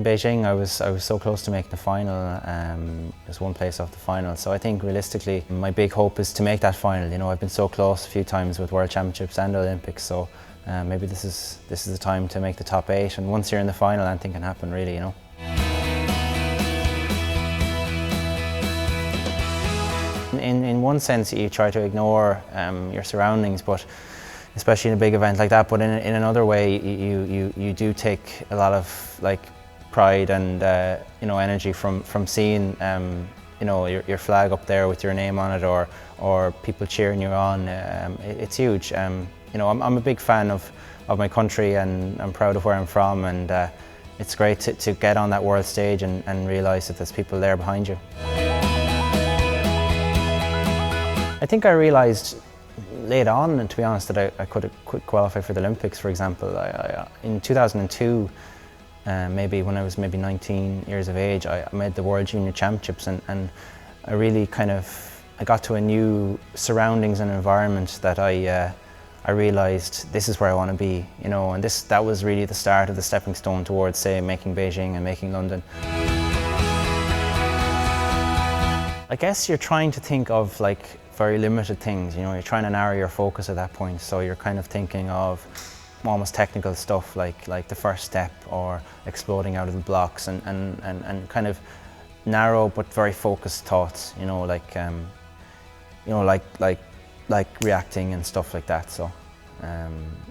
Beijing, I was so close to making the final, just one place off the final. So I think realistically, my big hope is to make that final. You know, I've been so close a few times with World Championships and Olympics, so maybe this is the time to make the top 8. And once you're in the final, anything can happen, really. You know. In one sense, you try to ignore your surroundings, but especially in a big event like that. But in another way, you do take a lot of pride and energy from seeing your flag up there with your name on it, or people cheering you on. It's huge. I'm a big fan of my country, and I'm proud of where I'm from, and it's great to get on that world stage and realise that there's people there behind you. I think I realised late on, and to be honest, that I could qualify for the Olympics, for example. In 2002, maybe when I was 19 years of age, I made the World Junior Championships, and I really I got to a new surroundings and environment that I realised this is where I want to be, and that was really the start of the stepping stone towards, say, making Beijing and making London. I guess you're trying to think of very limited things, you're trying to narrow your focus at that point, so you're kind of thinking of almost technical stuff like the first step or exploding out of the blocks, and kind of narrow but very focused thoughts, like reacting and stuff like that.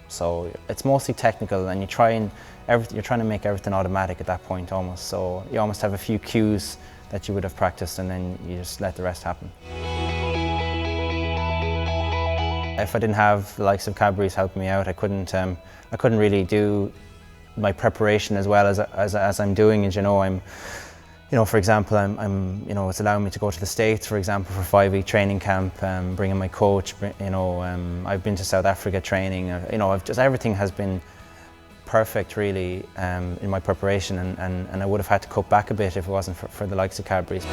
So it's mostly technical, and you're trying to make everything automatic at that point almost, so you almost have a few cues that you would have practiced, and then you just let the rest happen. If I didn't have the likes of Cadburys helping me out, I couldn't really do my preparation as well as I'm doing. As for example, it's allowing me to go to the States, for example, for a 5-week training camp, bringing my coach. I've been to South Africa training. Everything has been perfect, really, in my preparation, and I would have had to cut back a bit if it wasn't for the likes of Cadburys.